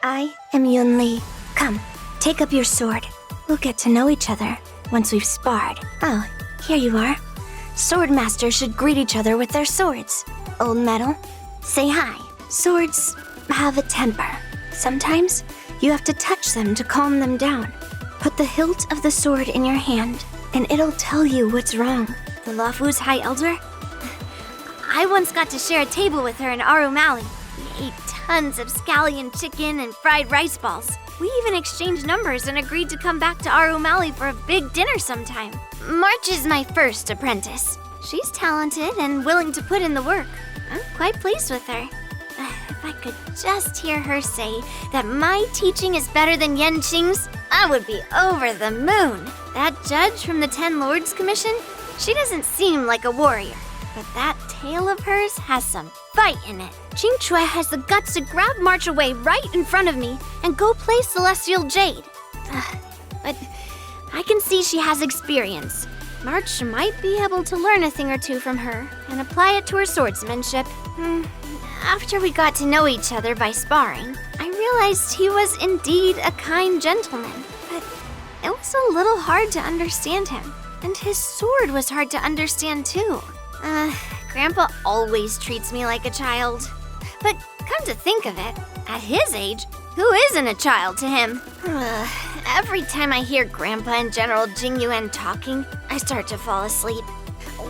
I am Yunli. Come, take up your sword. We'll get to know each other once we've sparred. Oh, here you are. Sword masters should greet each other with their swords. Old metal, say hi. Swords have a temper. Sometimes you have to touch them to calm them down. Put the hilt of the sword in your hand, and it'll tell you what's wrong. The Luofu's High Elder? I once got to share a table with her in Arumali. We ate tons of scallion chicken and fried rice balls. We even exchanged numbers and agreed to come back to Arumali for a big dinner sometime. March is my first apprentice. She's talented and willing to put in the work. I'm quite pleased with her. If I could just hear her say that my teaching is better than Yanqing's, I would be over the moon. That judge from the 10 Lords Commission, she doesn't seem like a warrior, but that tail of hers has some fight in it. Qingque has the guts to grab March away right in front of me and go play Celestial Jade. But I can see she has experience. March might be able to learn a thing or two from her and apply it to her swordsmanship. After we got to know each other by sparring, I realized he was indeed a kind gentleman, but it was a little hard to understand him. And his sword was hard to understand too. Grandpa always treats me like a child. But come to think of it, at his age, who isn't a child to him? Every time I hear Grandpa and General Jing Yuan talking, I start to fall asleep.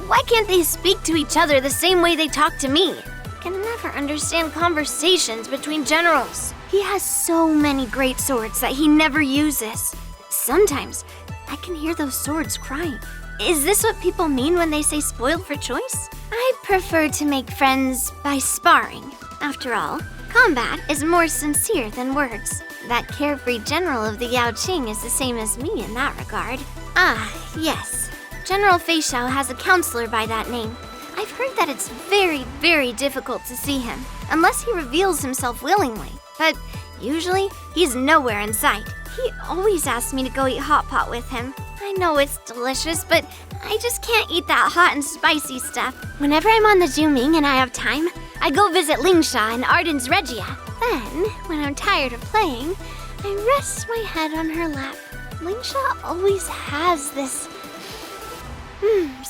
Why can't they speak to each other the same way they talk to me? I can never understand conversations between generals. He has so many great swords that he never uses. Sometimes, I can hear those swords crying. Is this what people mean when they say spoiled for choice? I prefer to make friends by sparring. After all, combat is more sincere than words. That carefree general of the Yaoqing is the same as me in that regard. Ah, yes. General Feixiao has a counselor by that name. I've heard that it's very, very difficult to see him, unless he reveals himself willingly. But usually, he's nowhere in sight. He always asks me to go eat hot pot with him. I know it's delicious, but I just can't eat that hot and spicy stuff. Whenever I'm on the Zhuming and I have time, I go visit Lingsha and Arden's Regia. Then, when I'm tired of playing, I rest my head on her lap. Lingsha always has this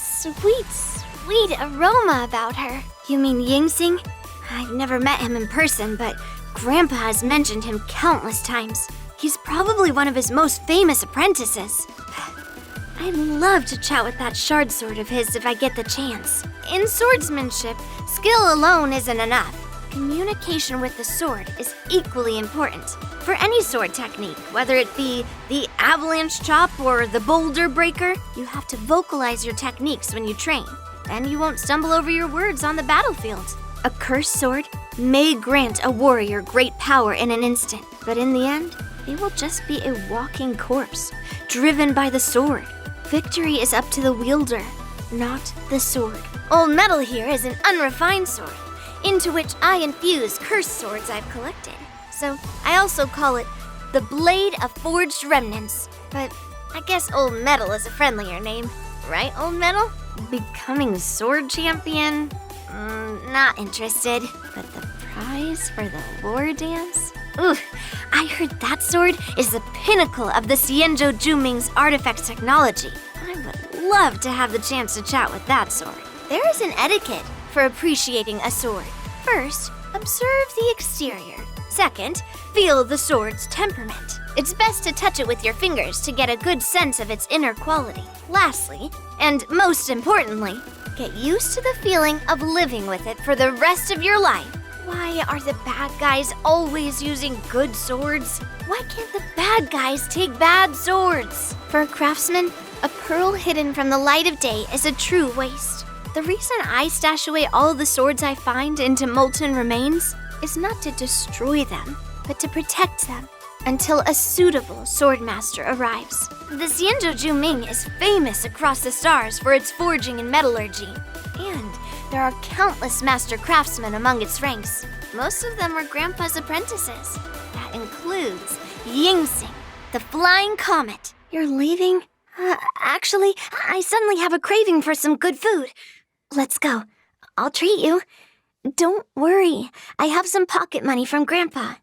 sweet aroma about her. You mean Yanqing? I've never met him in person, but Grandpa has mentioned him countless times. He's probably one of his most famous apprentices. I'd love to chat with that shard sword of his if I get the chance. In swordsmanship, skill alone isn't enough. Communication with the sword is equally important. For any sword technique, whether it be the avalanche chop or the boulder breaker, you have to vocalize your techniques when you train. Then you won't stumble over your words on the battlefield. A cursed sword may grant a warrior great power in an instant, but in the end, it will just be a walking corpse, driven by the sword. Victory is up to the wielder, not the sword. Old metal here is an unrefined sword, into which I infuse cursed swords I've collected. So I also call it the Blade of Forged Remnants. But I guess old metal is a friendlier name. Right, old metal? Becoming sword champion? Not interested. But the prize for the war dance? Ooh, I heard that sword is the pinnacle of the Xianzhou Zhuming's artifact technology. I would love to have the chance to chat with that sword. There is an etiquette for appreciating a sword. First, observe the exterior. Second, feel the sword's temperament. It's best to touch it with your fingers to get a good sense of its inner quality. Lastly, and most importantly, get used to the feeling of living with it for the rest of your life. Why are the bad guys always using good swords? Why can't the bad guys take bad swords? For a craftsman, a pearl hidden from the light of day is a true waste. The reason I stash away all the swords I find into molten remains is not to destroy them, but to protect them until a suitable swordmaster arrives. The Xianzhou Zhuming is famous across the stars for its forging and metallurgy, and there are countless master craftsmen among its ranks. Most of them were Grandpa's apprentices. That includes Yanqing, the flying comet. You're leaving? Actually, I suddenly have a craving for some good food. Let's go. I'll treat you. Don't worry, I have some pocket money from Grandpa.